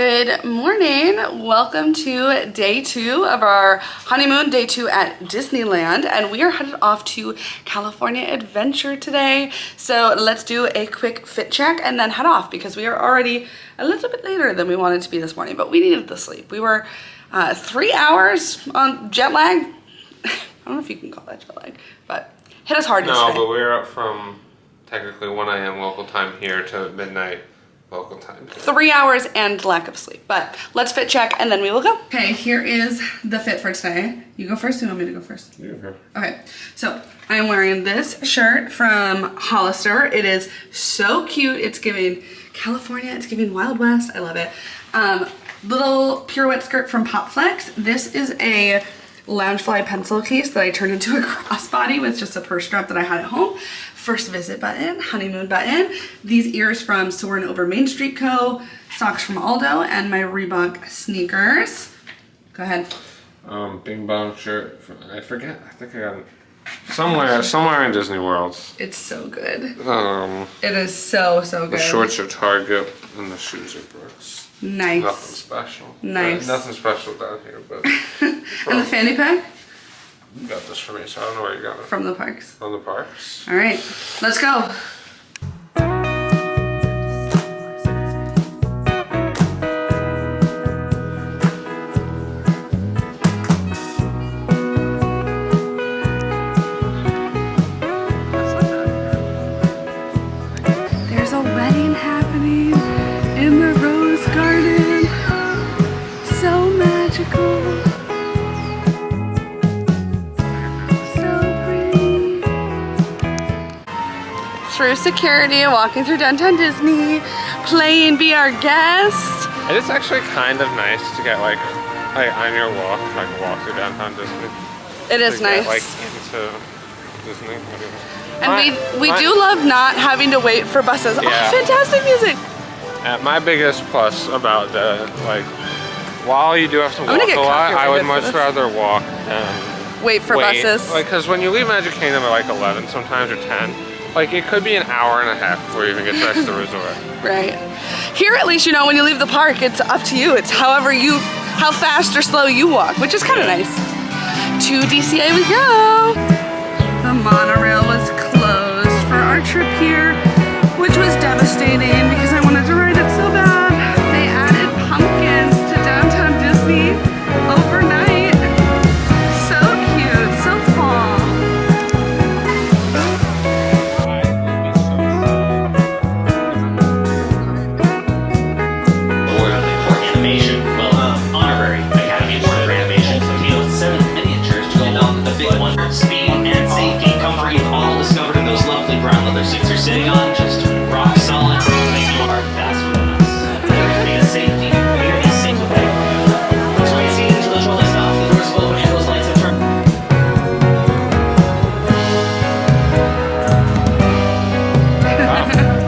Good morning. Welcome to day 2 of our honeymoon, day 2 at Disneyland, and we are headed off to California Adventure today. So let's do a quick fit check and then head off because we are already a little bit later than we wanted to be this morning, but we needed the sleep. We were 3 hours on jet lag. I don't know if you can call that jet lag, but hit us hard yesterday. No, but we were up from technically 1 a.m. local time here to midnight local time. 3 hours and lack of sleep, but let's fit check and then we will go. Okay, here is the fit for today. You go first, or you want me to go first? You go. Okay, so I am wearing this shirt from Hollister. It is so cute. It's giving California, it's giving Wild West. I love it. Little pirouette skirt from Popflex. This is a Loungefly pencil case that I turned into a crossbody with just a purse strap that I had at home. First visit button, honeymoon button. These ears from Soarin' Over Main Street Co. Socks from Aldo, and my Reebok sneakers. Go ahead. Bing Bong shirt from, I forget, I think I got it somewhere in Disney World. It's so good. It is so good. The shorts are Target and the shoes are Brooks. Nice. Nothing special. Nice. Nothing special down here, but. And the fanny pack? You got this for me, so I don't know where you got it. From the parks. From the parks. All right, let's go. There's a wedding happening in the rose garden. So magical. Through security, walking through downtown Disney, playing Be Our Guest. It is actually kind of nice to get like on your walk through downtown Disney. It is nice. Get, into Disney. And we do love not having to wait for buses. Yeah. Oh, fantastic music. My biggest plus about the while you do have to walk a lot, I would much rather walk than wait for buses. Because when you leave Magic Kingdom at 11 sometimes or 10. It could be an hour and a half before you even get back to the resort. Right. Here, at least, when you leave the park, it's up to you. It's how fast or slow you walk, which is kind of nice. To DCA we go. The monorail was closed for our trip here, which was devastating because I wanted to ride it so bad. They added pumpkins to downtown Disney overnight. So cute, so fall. Seats are sitting on just rock solid. Make you are faster than us. There's being safety. We're gonna be safe with it. Let's wait see until the trolley stops. The doors will open and those lights have turned.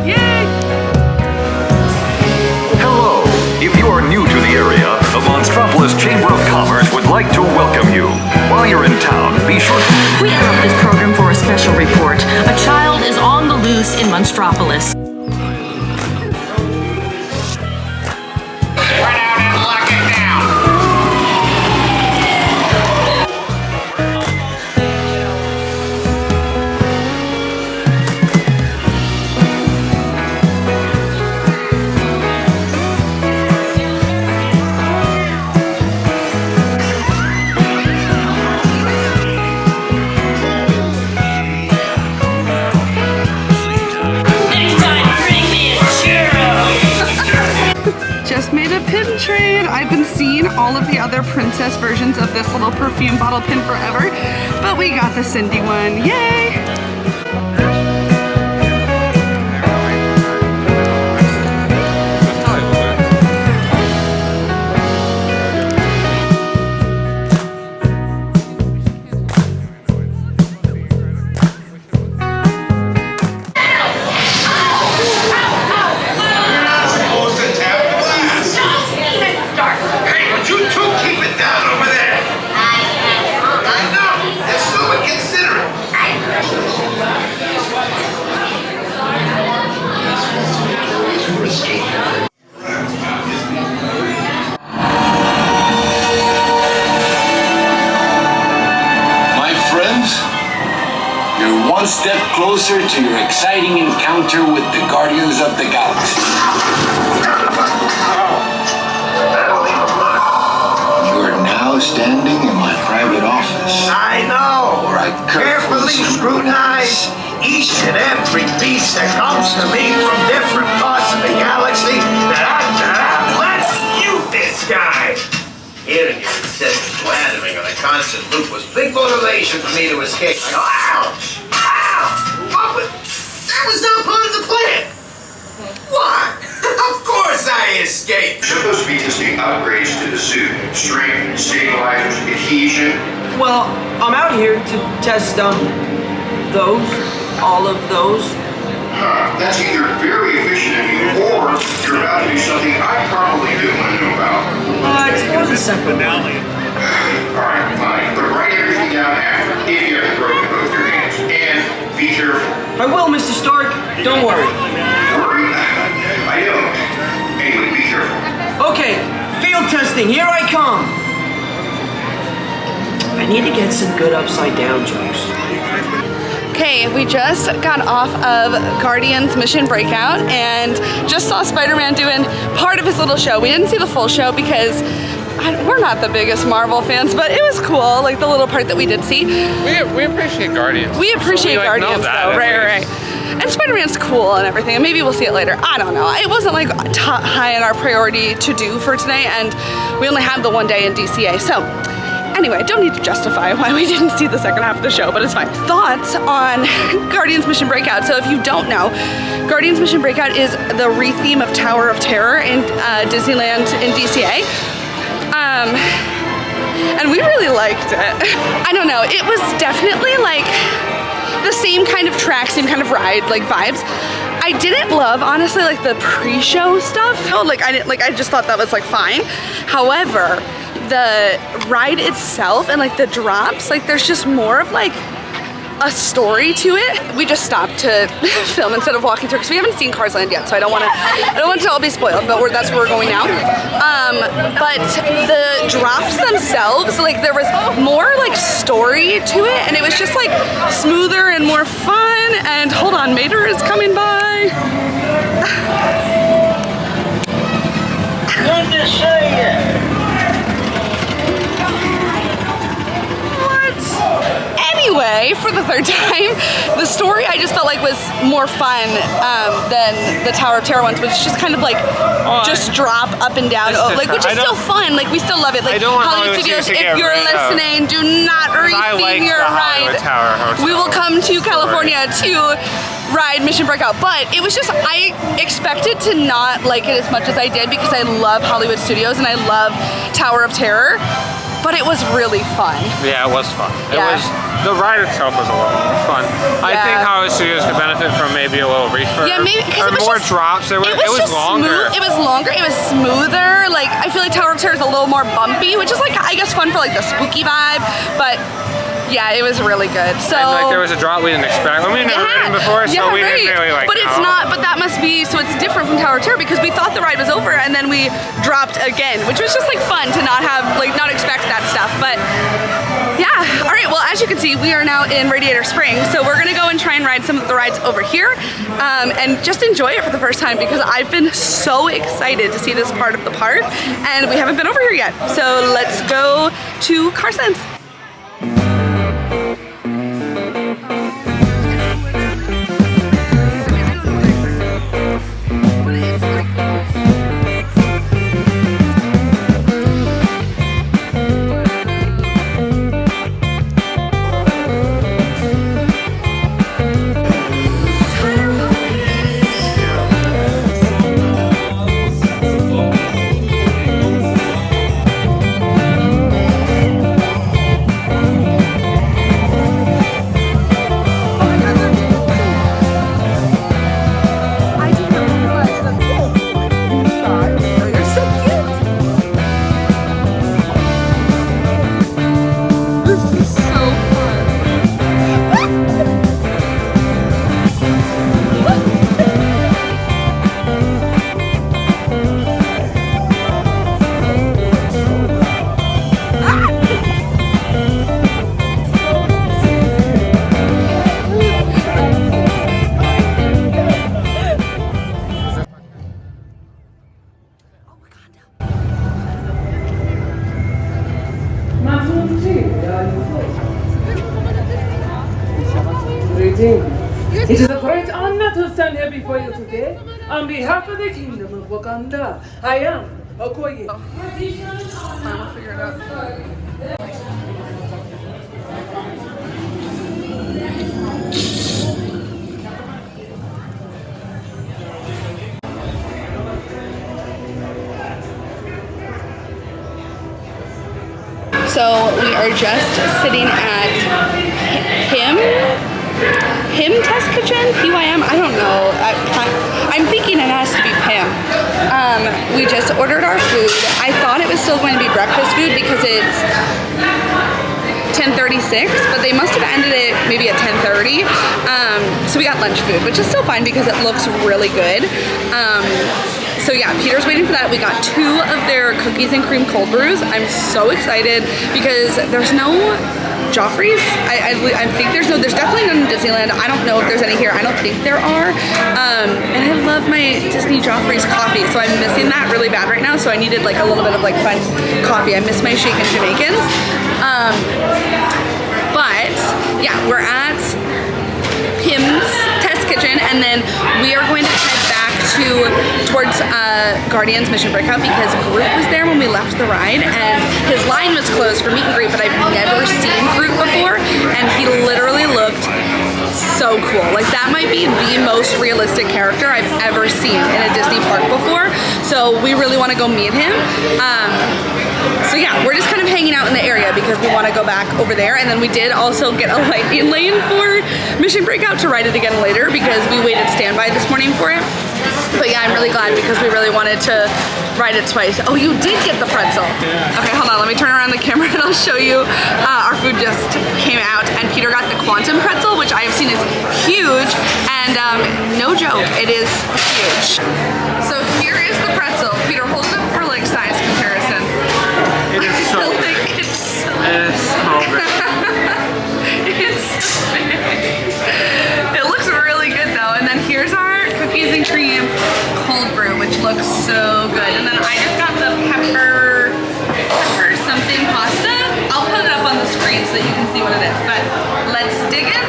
Yay! Hello. If you are new to the area, the Monstropolis Chamber of Commerce would like to welcome you. While you're in town, be sure to... We interrupt this program for a special report. A child is on the loose in Monstropolis. Run out and lock it down! Pin trade. I've been seeing all of the other princess versions of this little perfume bottle pin forever, but we got the Cindy one. Yay! Consider it. one step closer to your exciting encounter with the Guardians of the Galaxy. You are now standing in my private office. I know. Where I carefully scrutinize each and every piece that comes to me from different parts of the galaxy let's you this guy. Hearing your incessant blathering on a constant loop was big motivation for me to escape. I go, ouch! Ow! That was not part of the plan. What? Of course I escaped. Supposed to be testing upgrades to the suit. Strength, stabilizers, adhesion. Well, I'm out here to test, all of those. That's either very efficient of you, or you're about to do something I probably do want to know about. It's more than second. Alright, fine. But write everything down after, if you have to broken both your hands. And be careful. I will, Mr. Stark. Don't worry. Worry? I don't. Anyway, be careful. Okay, field testing. Here I come. I need to get some good upside down jokes. Okay, we just got off of Guardians Mission Breakout and just saw Spider-Man doing part of his little show. We didn't see the full show because we're not the biggest Marvel fans, but it was cool, like the little part that we did see. We appreciate Guardians. We appreciate Guardians though, right. And Spider-Man's cool and everything, and maybe we'll see it later. I don't know. It wasn't like high on our priority to do for today, and we only have the one day in DCA, so. Anyway, I don't need to justify why we didn't see the second half of the show, but it's fine. Thoughts on Guardians Mission Breakout. So if you don't know, Guardians Mission Breakout is the re-theme of Tower of Terror in Disneyland in DCA. And we really liked it. I don't know, it was definitely like the same kind of track, same kind of ride, like vibes. I didn't love, honestly, like the pre-show stuff. No, I just thought that was like fine. However, the ride itself and like the drops, like there's just more of like a story to it. We just stopped to film instead of walking through because we haven't seen Cars Land yet, so I don't want it to all be spoiled, but that's where we're going now. But the drops themselves, like there was more like story to it, and it was just like smoother and more fun. And hold on, Mater is coming by. Good to see you. Anyway, for the third time, the story I just felt like was more fun than the Tower of Terror ones, which is just kind of like just drop up and down, which is still fun. Like we still love it. Like Hollywood Studios, if you're listening, do not retheme your ride. We will come to California to ride Mission Breakout, but it was just, I expected to not like it as much as I did because I love Hollywood Studios and I love Tower of Terror. But it was really fun. Yeah, it was fun. Yeah. The ride itself was a lot more fun. I think Hollywood Studios could benefit from maybe a little refurb. Yeah, maybe because it was more just, drops. It was longer. Smooth. It was longer. It was smoother. Like I feel like Tower of Terror is a little more bumpy, which is like I guess fun for like the spooky vibe. But yeah, it was really good. So and like there was a drop we didn't expect. I mean, we've never ridden before, so we didn't really like. But it's not. But that must be. So it's different from Tower of Terror because we thought the ride was over and then we dropped again, which was just like fun to not expect that stuff. But yeah. All right. Well, as you can see, we are now in Radiator Springs, so we're gonna go and try and ride some of the rides over here, and just enjoy it for the first time because I've been so excited to see this part of the park, and we haven't been over here yet. So let's go to Cars Land. James. It is a great honor to stand here before you today. On behalf of the Kingdom of Wakanda, I am Okoye. I'll figure it out. So we are just sitting at Pim Test Kitchen? PYM? I don't know. I'm thinking it has to be Pim. We just ordered our food. I thought it was still going to be breakfast food because it's 10:36, but they must have ended it maybe at 10:30. So we got lunch food, which is still fine because it looks really good. So yeah, Peter's waiting for that. We got 2 of their cookies and cream cold brews. I'm so excited because there's no Joffrey's. I think there's definitely none in Disneyland. I don't know if there's any here. I don't think there are. And I love my Disney Joffrey's coffee, so I'm missing that really bad right now. So I needed like a little bit of like fun coffee. I miss my shaken Jamaicans. But yeah, we're at Pim's Test Kitchen, and then we are going to head back towards Guardians Mission Breakout because Groot was there when we left the ride, and his line was closed for meet and greet, but I've never seen Groot before, and he literally looked so cool. Like, that might be the most realistic character I've ever seen in a Disney park before, so we really want to go meet him. So yeah, we're just kind of hanging out in the area because we want to go back over there, and then we did also get a lightning lane for Mission Breakout to ride it again later because we waited standby this morning for it. But yeah, I'm really glad because we really wanted to ride it twice. Oh, you did get the pretzel. Okay, hold on, let me turn around the camera and I'll show you. Our food just came out, and Peter got the Quantum pretzel, which I have seen is huge, and no joke, it is huge. So here is the pretzel. Peter, hold it up for like size comparison. It is so big. It's so big. It's so big. It looks really good though. And then here's our cookies and cream cold brew, which looks so good. And then I just got the pepper something pasta. I'll put it up on the screen so that you can see what it is. But let's dig in.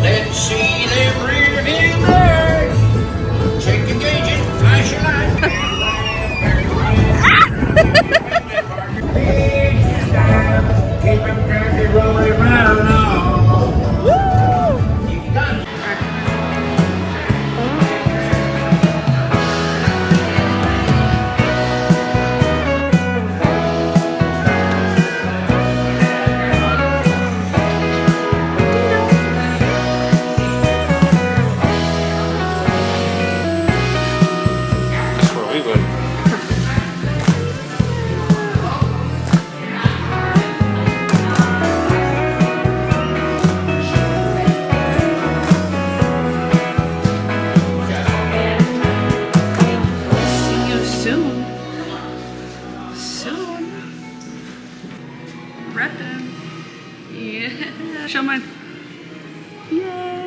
Let's see them rear view mirrors. Check the gauges, flash your light. Keep them dirty rolling around. Woo! You got it.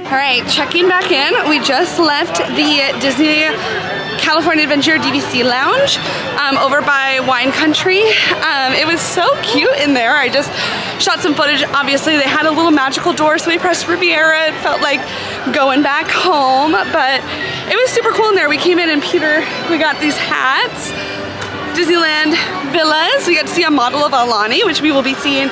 All right, checking back in. We just left the Disney California Adventure DVC Lounge over by Wine Country. It was so cute in there. I just shot some footage. Obviously, they had a little magical door, so we pressed Riviera. It felt like going back home, but it was super cool in there. We came in and Peter, we got these hats. Disneyland Villas. We got to see a model of Alani, which we will be seeing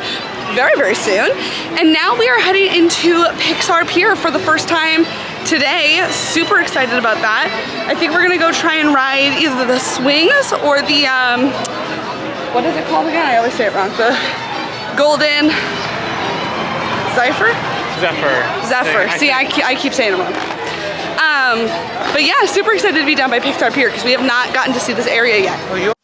very, very soon. And now we are heading into Pixar Pier for the first time today. Super excited about that. I think we're gonna go try and ride either the swings or the, what is it called again? I always say it wrong. The Golden Zephyr? Zephyr. See, I keep saying it wrong. But yeah, super excited to be down by Pixar Pier because we have not gotten to see this area yet.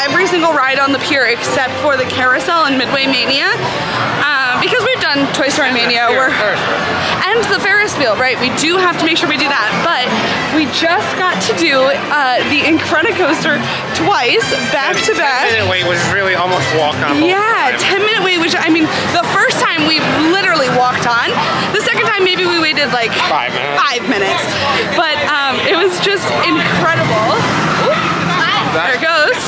every single ride on the pier except for the Carousel and Midway Mania. Because we've done Toy Story Mania, and the Ferris wheel, right? We do have to make sure we do that. But we just got to do the Incredicoaster twice, back to back. 10-minute wait was really almost walk on. Yeah, 10-minute wait, which I mean, the first time we literally walked on. The second time maybe we waited like 5 minutes. 5 minutes. But it was just incredible. There it goes.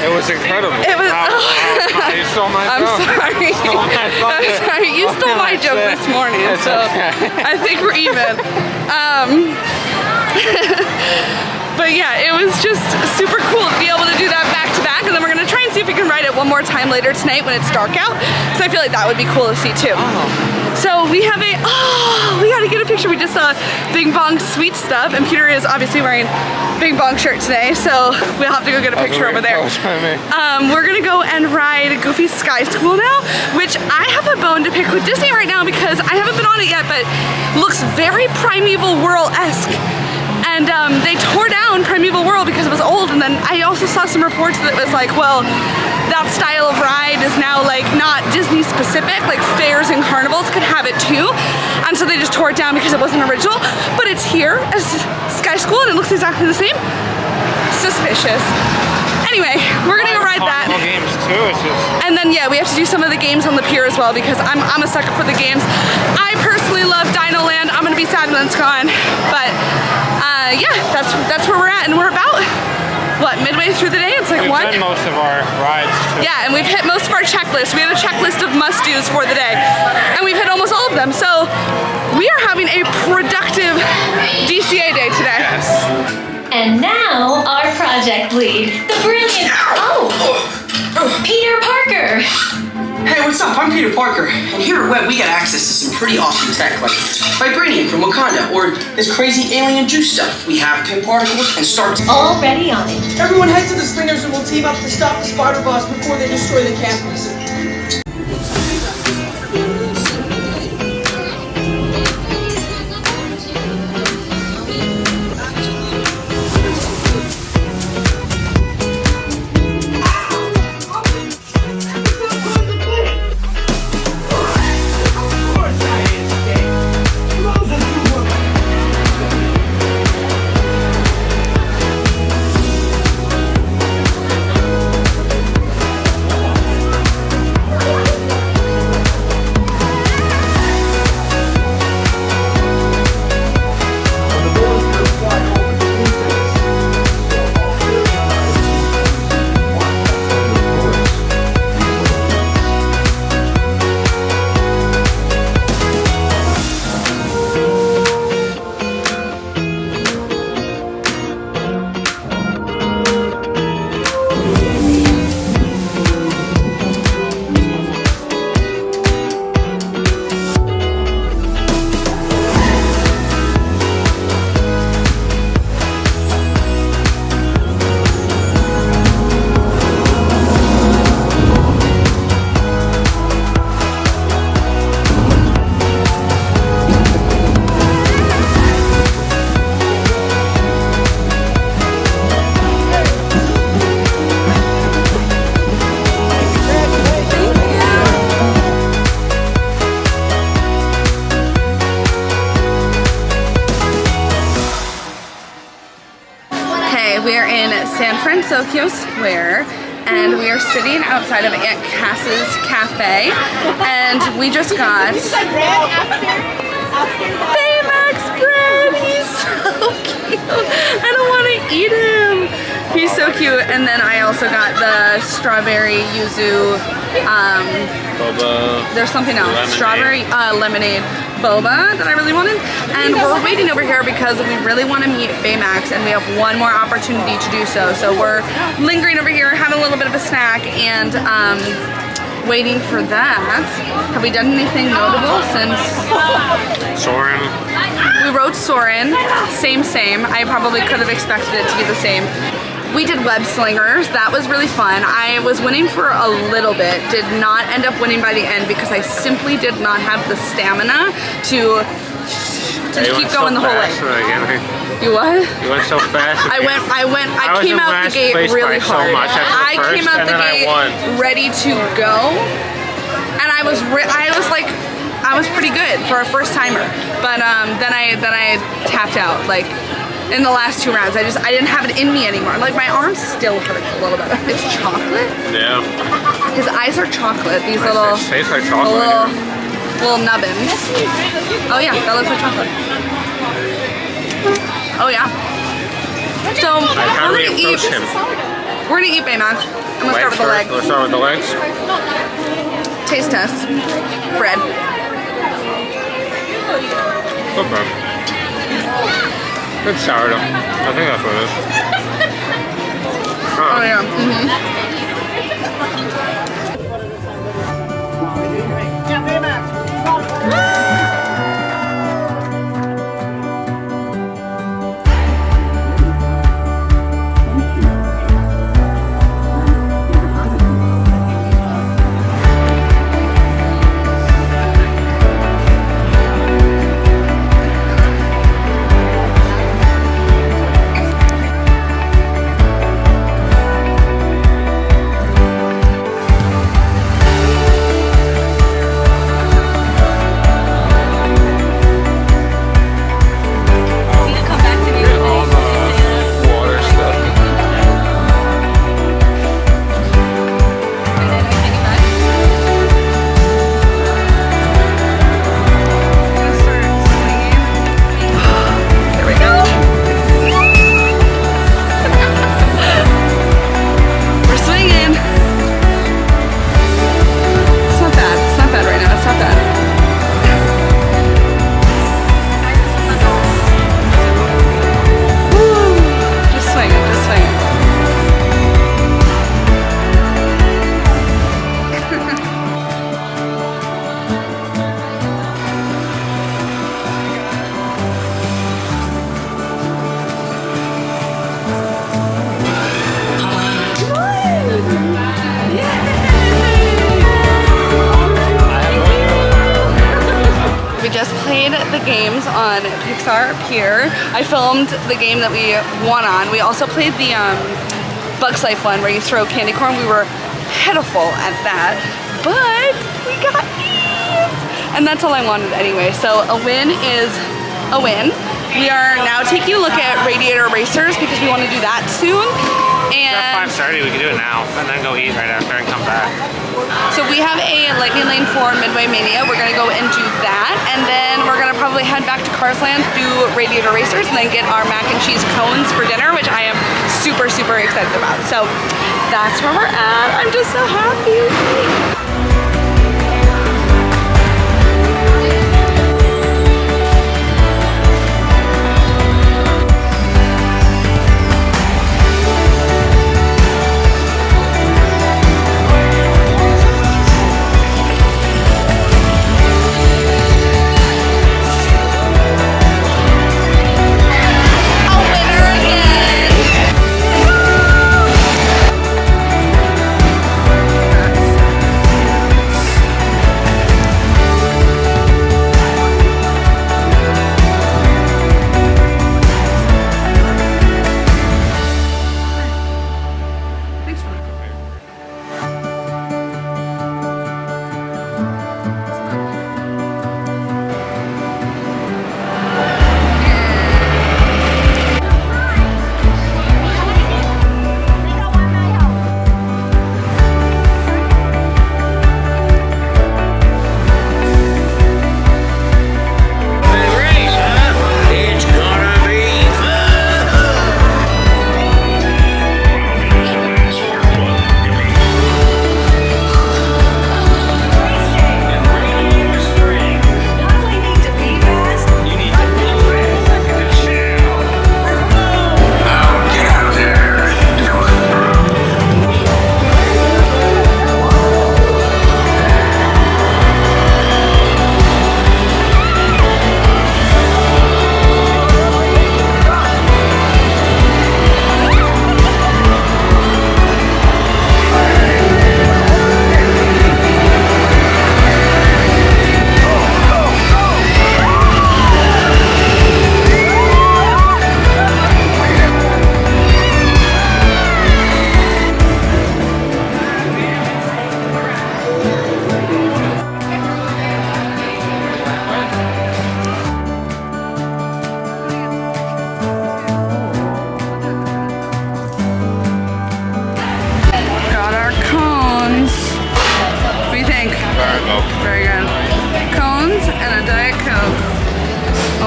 It was incredible. It was. You stole my I'm joke. sorry. I'm sorry. You stole my joke this morning, so I think we're even. But yeah, it was just super cool to be able to do that back to back, and then we're gonna try and see if we can ride it one more time later tonight when it's dark out. So I feel like that would be cool to see too. So we have we gotta get a picture. We just saw Bing Bong's sweet stuff, and Peter is obviously wearing Bing Bong shirt today, so we'll have to go get a picture over there. We're gonna go and ride Goofy's Sky School now, which I have a bone to pick with Disney right now because I haven't been on it yet, but looks very Primeval Whirl-esque. And they tore down Primeval Whirl because it was old, and then I also saw some reports that was like, well, that style of ride is now like not Disney specific, like fairs and carnivals could have it too, and so they just tore it down because it wasn't original, but it's here as Sky School and it looks exactly the same. Suspicious. Anyway, we're gonna go ride that. Games too, it's just... And then yeah, we have to do some of the games on the pier as well because I'm a sucker for the games. I personally love Dino Land. I'm gonna be sad when it's gone, but yeah, that's where we're at, and we're about what, midway through the day? It's like we've one. done most of our rides too. Yeah, and we've hit most of our checklist. We have a checklist of must-dos for the day, and we've hit almost all of them. So we are having a productive DCA day today. Yes. And now our project lead, the brilliant Peter Parker. Hey, what's up? I'm Peter Parker, and here at Web we got access to some pretty awesome tech like Vibranium from Wakanda, or this crazy alien juice stuff. We have pin particles and starts Already on it. Everyone head to the Slingers and we'll team up to stop the Spider Boss before they destroy the campus. We're in San Francisco Square, and we are sitting outside of Aunt Cass's cafe, and we just got Baymax bread. He's so cute. I don't want to eat him. He's so cute. And then I also got the strawberry yuzu. Boba. There's something else. Lemonade. Strawberry lemonade boba that I really wanted, and we're waiting over here because we really want to meet Baymax, and we have one more opportunity to do so. So we're lingering over here, having a little bit of a snack, and waiting for that. Have we done anything notable since? Soarin'. We rode Soarin'. Same. I probably could have expected it to be the same. We did web slingers. That was really fun. I was winning for a little bit, did not end up winning by the end because I simply did not have the stamina to to just keep going the whole way. You what? You went so fast. I came out the gate really hard. I came out the gate ready to go, and I was pretty good for a first timer. But then I tapped out like in the last 2 rounds. I didn't have it in me anymore. Like my arm still hurts a little bit. It's chocolate. Yeah. His eyes are chocolate. These little tastes like chocolate. Little nubbins. Oh yeah, that looks like chocolate. Oh yeah. So how do we approach him? We're gonna eat Baymax. I'm gonna start with the leg. Let's start with the legs. Taste test. Bread. Good bread. Good sourdough. I think that's what it is. Oh yeah. The games on Pixar Pier. I filmed the game that we won on. We also played the Bugs Life one where you throw candy corn. We were pitiful at that, but we got Eve, and that's all I wanted anyway. So a win is a win. We are now taking a look at Radiator Racers because we want to do that soon. And at 5:30, we can do it now, and then go eat right after and come back. So we have a Lightning Lane for Midway Mania. We're gonna go and do that, and then we're gonna probably head back to Cars Land, do Radiator Racers, and then get our mac and cheese cones for dinner, which I am super, super excited about. So that's where we're at. I'm just so happy.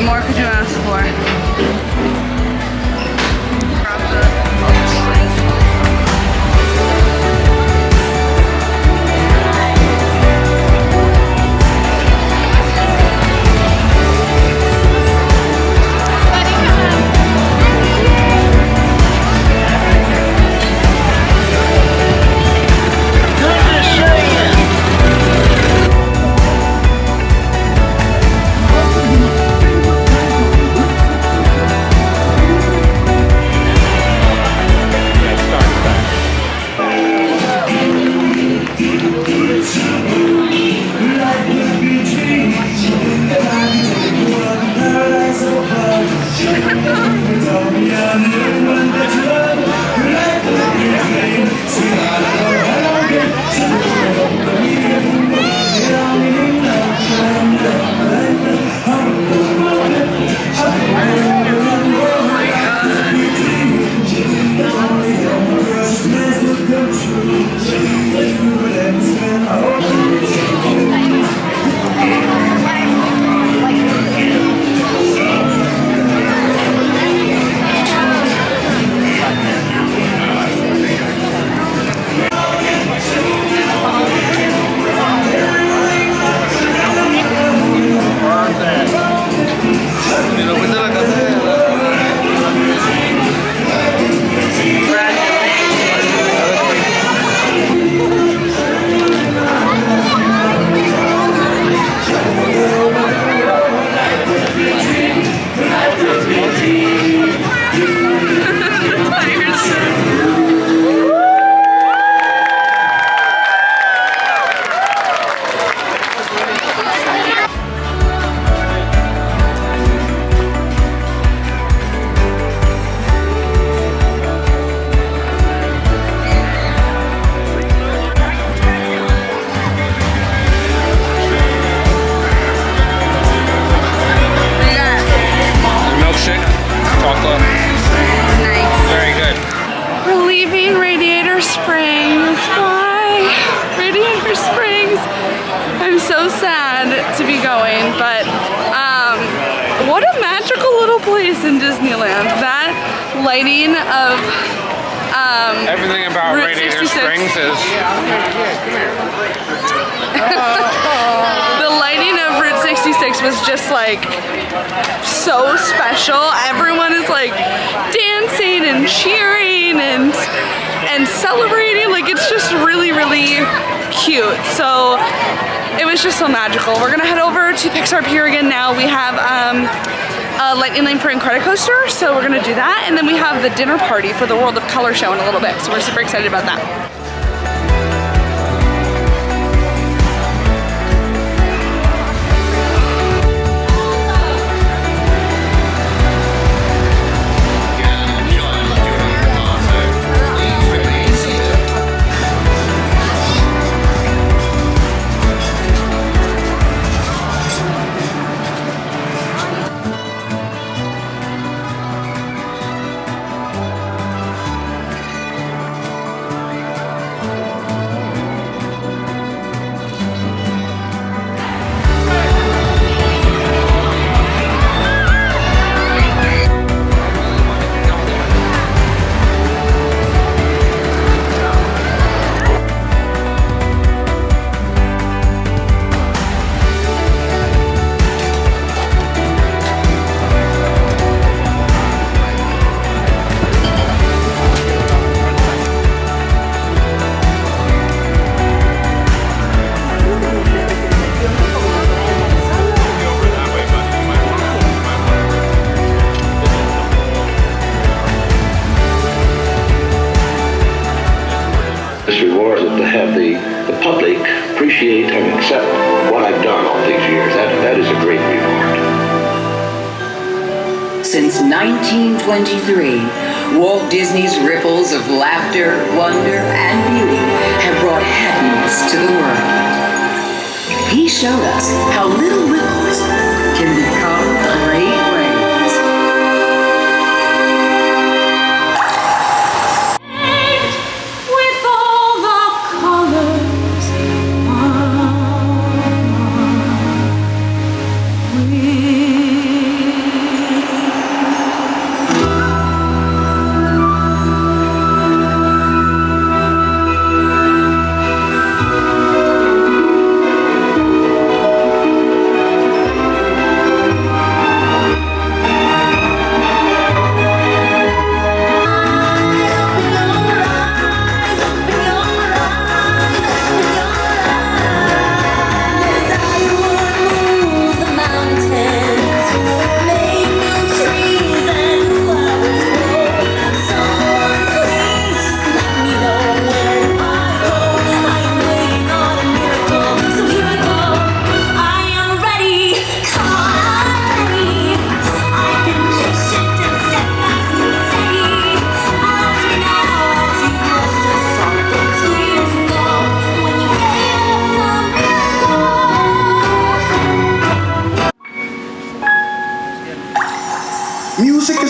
What more could you ask for? In Disneyland, that lighting of everything about Route Radiator 66. Springs is the lighting of Route 66 was just like so special. Everyone is like dancing and cheering and celebrating. Like it's just really, really cute. So it was just so magical. We're gonna head over to Pixar Pier again now. We have a Lightning Lane for Incredicoaster, so we're gonna do that, and then we have the dinner party for the World of Color show in a little bit, so we're super excited about that. This reward is to have the public appreciate and accept what I've done all these years. That is a great reward. Since 1923, Walt Disney's ripples of laughter, wonder, and beauty have brought happiness to the world. He showed us how little ripples can become great waves.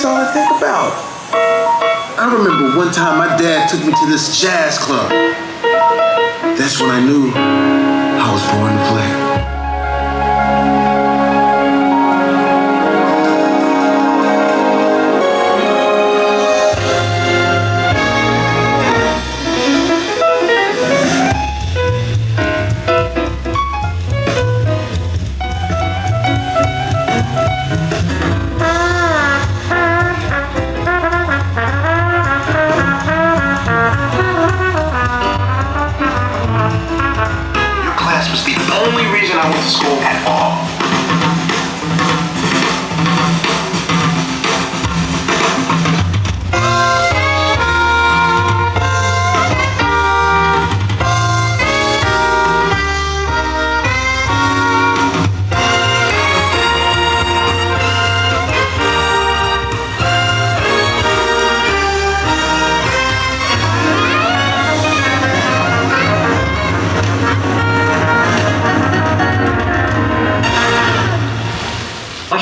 That's all I think about. I remember one time my dad took me to this jazz club. That's when I knew I was born to play. Only reason I went to school at all.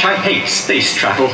I hate space travel.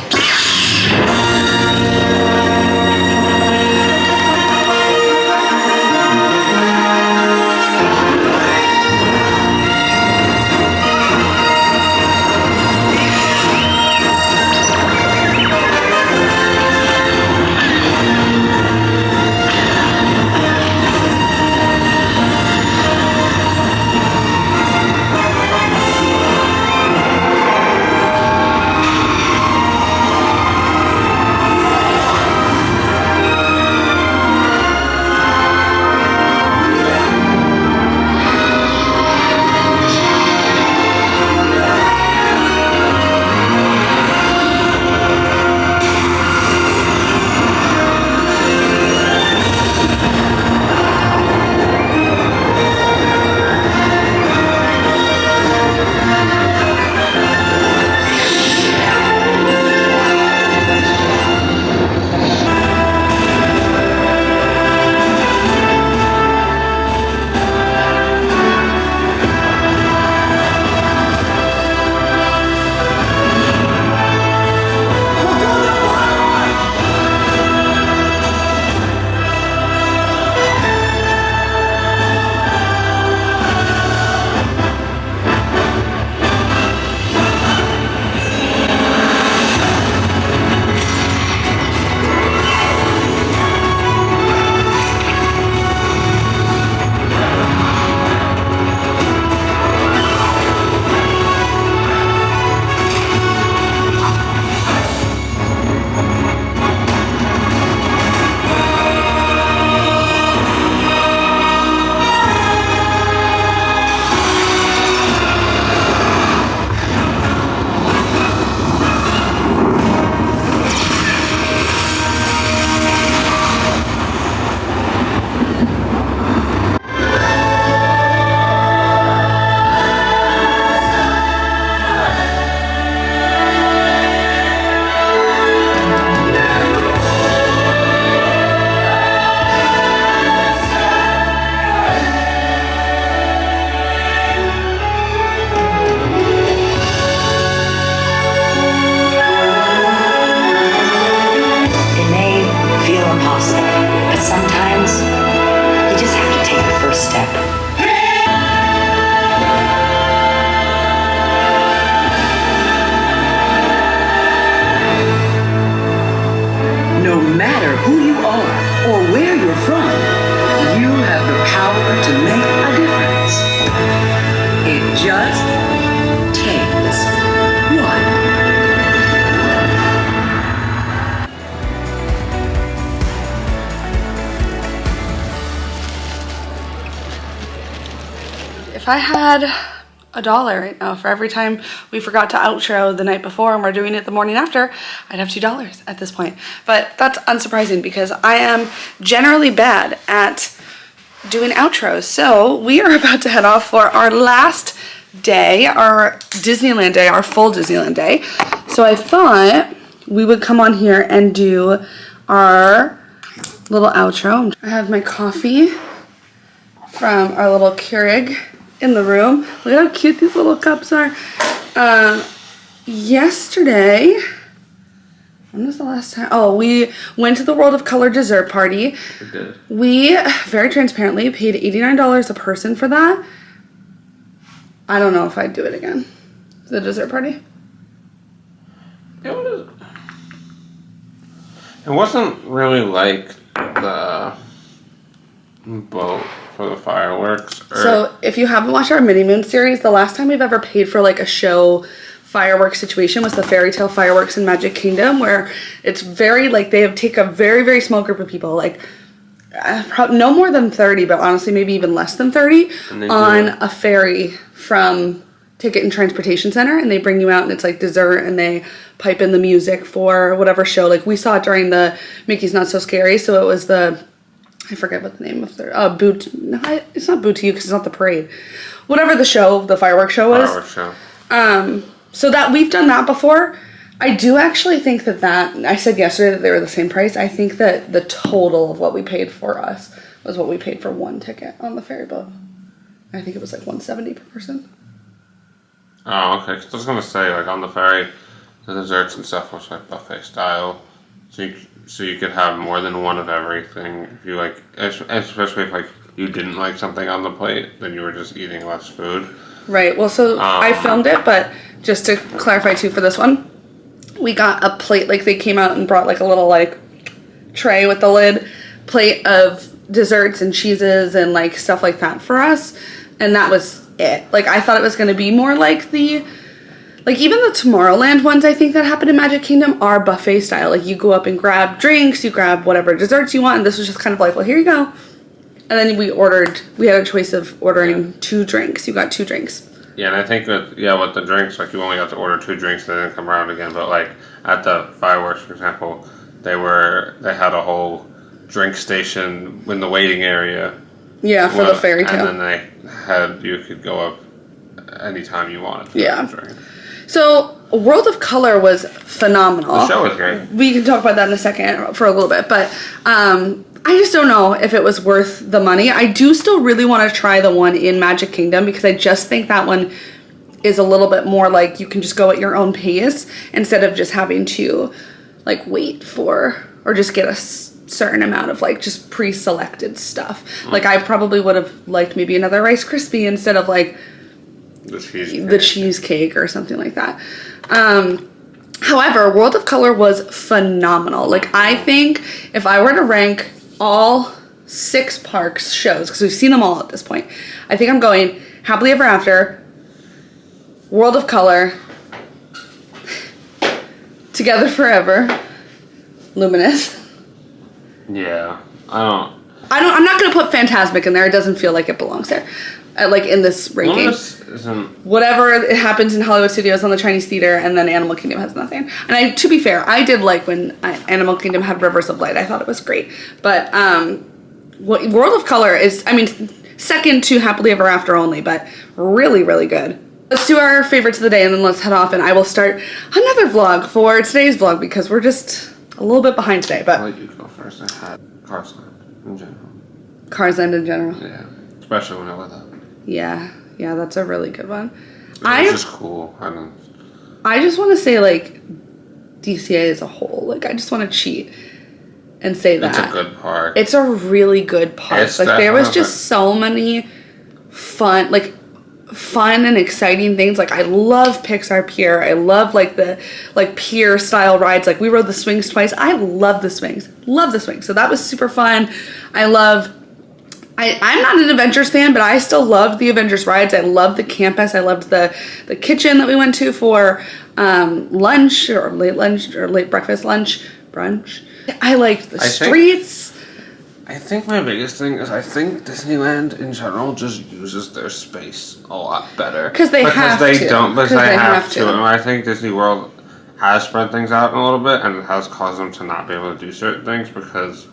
If I had $1 right now for every time we forgot to outro the night before and we're doing it the morning after, I'd have $2 at this point. But that's unsurprising because I am generally bad at doing outros. So we are about to head off for our last day, our Disneyland day, our full Disneyland day. So I thought we would come on here and do our little outro. I have my coffee from our little Keurig in the room. Look how cute these little cups are. Yesterday When was the last time? Oh, we went to the World of Color dessert party. We did. We, very transparently, paid $89 a person for that. I don't know if I'd do it again. The dessert party. It wasn't really like the boat for the fireworks. So if you haven't watched our Honeymoon series, the last time we've ever paid for like a show fireworks situation was the fairy tale fireworks in Magic Kingdom, where it's very like they take a very, very small group of people, like no more than 30, but honestly maybe even less than 30, on a ferry from Ticket and Transportation Center, and they bring you out and it's like dessert and they pipe in the music for whatever show. Like we saw it during the Mickey's Not So Scary, so it was the, I forget what the name of their it's not Boot to You because it's not the parade. Whatever the show, the fireworks show was. Fireworks show. So that we've done that before. I do actually think that I said yesterday that they were the same price. I think that the total of what we paid for us was what we paid for one ticket on the ferry boat. I think it was like $170 per person. Oh, okay. 'Cause I was gonna say, like on the ferry, the desserts and stuff was like buffet style, so you could have more than one of everything. If you like, especially if like you didn't like something on the plate, then you were just eating less food. Right. Well, so I filmed it, but just to clarify too for this one, we got a plate. Like they came out and brought like a little like tray with the lid plate of desserts and cheeses and like stuff like that for us, and that was it. Like I thought it was going to be more like even the Tomorrowland ones I think that happened in Magic Kingdom are buffet style. Like you go up and grab drinks, you grab whatever desserts you want, and this was just kind of like, well, here you go. And then we had a choice of ordering 2 drinks. You got 2 drinks. Yeah, and I think that, with the drinks, like you only got to order 2 drinks, they didn't come around again. But like at the fireworks, for example, they had a whole drink station in the waiting area. Yeah, for the fairy tale. And then you could go up anytime you wanted. Yeah. So World of Color was phenomenal. The show was great. We can talk about that in a second for a little bit, but I just don't know if it was worth the money. I do still really want to try the one in Magic Kingdom because I just think that one is a little bit more like you can just go at your own pace instead of just having to like wait for or just get a certain amount of like just pre-selected stuff. Like I probably would have liked maybe another Rice Krispie instead of like the cheesecake or something like that. However, World of Color was phenomenal. Like I think if I were to rank all 6 parks shows, because we've seen them all at this point, I think I'm going Happily Ever After, World of Color, Together Forever, Luminous. Yeah, I'm not gonna put Fantasmic in there. It doesn't feel like it belongs there. Like in this ranking. Whatever it happens in Hollywood Studios on the Chinese Theater, and then Animal Kingdom has nothing. And to be fair, I did like when Animal Kingdom had Rivers of Light. I thought it was great. But World of Color is, second to Happily Ever After only, but really, really good. Let's do our favorites of the day, and then let's head off, and I will start another vlog for today's vlog because we're just a little bit behind today. But I'll let you go first. I had Cars Land in general. Cars Land in general. Yeah, especially when I was up. Yeah, that's a really good one. It's just cool. I just want to say, like, DCA as a whole. Like, I just want to cheat and say that. It's a good park. It's a really good park. Like, there was just so many fun and exciting things. Like, I love Pixar Pier. I love, like, the, Pier style rides. Like, we rode the swings twice. I love the swings. Love the swings. So that was super fun. I'm not an Avengers fan, but I still loved the Avengers rides. I loved the campus. I loved the kitchen that we went to for lunch or late breakfast, brunch. I liked the streets. I think my biggest thing is I think Disneyland in general just uses their space a lot better. Because they have to. And I think Disney World has spread things out a little bit and it has caused them to not be able to do certain things because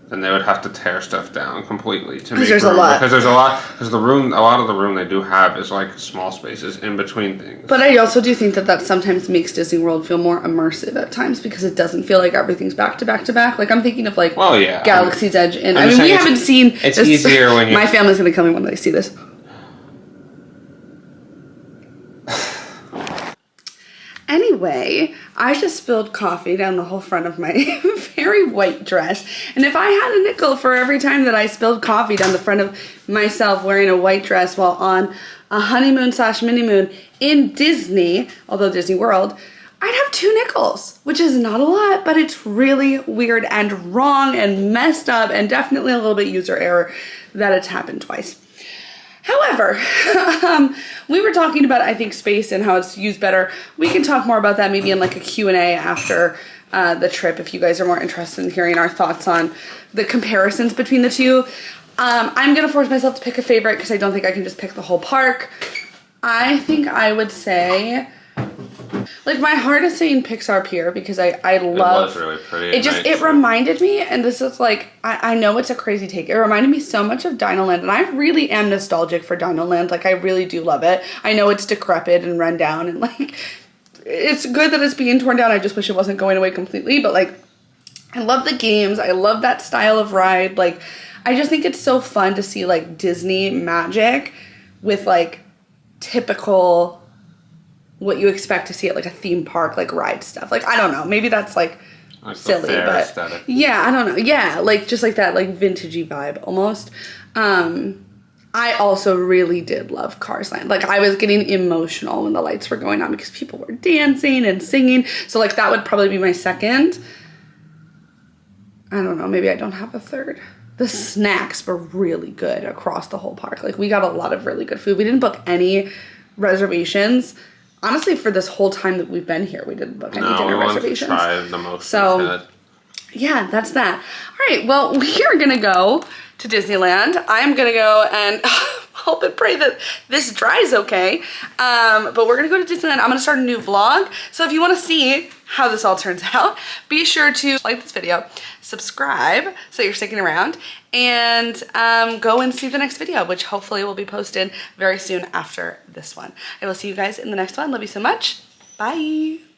then they would have to tear stuff down completely to make room. Because a lot of the room they do have is like small spaces in between things. But I also do think that sometimes makes Disney World feel more immersive at times because it doesn't feel like everything's back to back to back. Like I'm thinking of like Galaxy's Edge, and we haven't seen. It's easier when you. My family's gonna kill me when they see this. Anyway, I just spilled coffee down the whole front of my very white dress. And if I had a nickel for every time that I spilled coffee down the front of myself wearing a white dress while on a honeymoon / mini-moon in Disney, although Disney World, I'd have 2 nickels, which is not a lot, but it's really weird and wrong and messed up and definitely a little bit user error that it's happened twice. However, we were talking about, I think, space and how it's used better. We can talk more about that maybe in like a Q&A after the trip if you guys are more interested in hearing our thoughts on the comparisons between the two. I'm going to force myself to pick a favorite because I don't think I can just pick the whole park. I think I would say... Like, my heart is saying Pixar Pier because I love... It was really pretty. It reminded me, and this is like, I know it's a crazy take. It reminded me so much of Dino Land, and I really am nostalgic for Dino Land. Like, I really do love it. I know it's decrepit and run down, and like, it's good that it's being torn down. I just wish it wasn't going away completely, but like, I love the games. I love that style of ride. Like, I just think it's so fun to see like Disney magic with like typical... what you expect to see at like a theme park, like ride stuff. Like, I don't know, maybe that's like silly, but aesthetic. Yeah, I don't know. Yeah, like just like that like vintagey vibe almost. I also really did love Cars Land. Like, I was getting emotional when the lights were going on because people were dancing and singing. So like that would probably be my second. I don't know, maybe I don't have a third. The snacks were really good across the whole park. Like, we got a lot of really good food. We didn't book any reservations. Honestly, for this whole time that we've been here, we didn't book any dinner reservations. To try the most so, yeah, that's that. All right, well, we are gonna go to Disneyland. I'm gonna go and hope and pray that this dries okay. But we're gonna go to Disneyland. I'm gonna start a new vlog. So if you want to see how this all turns out, be sure to like this video, subscribe so you're sticking around, and go and see the next video, which hopefully will be posted very soon after this one. I will see you guys in the next one. Love you so much. Bye.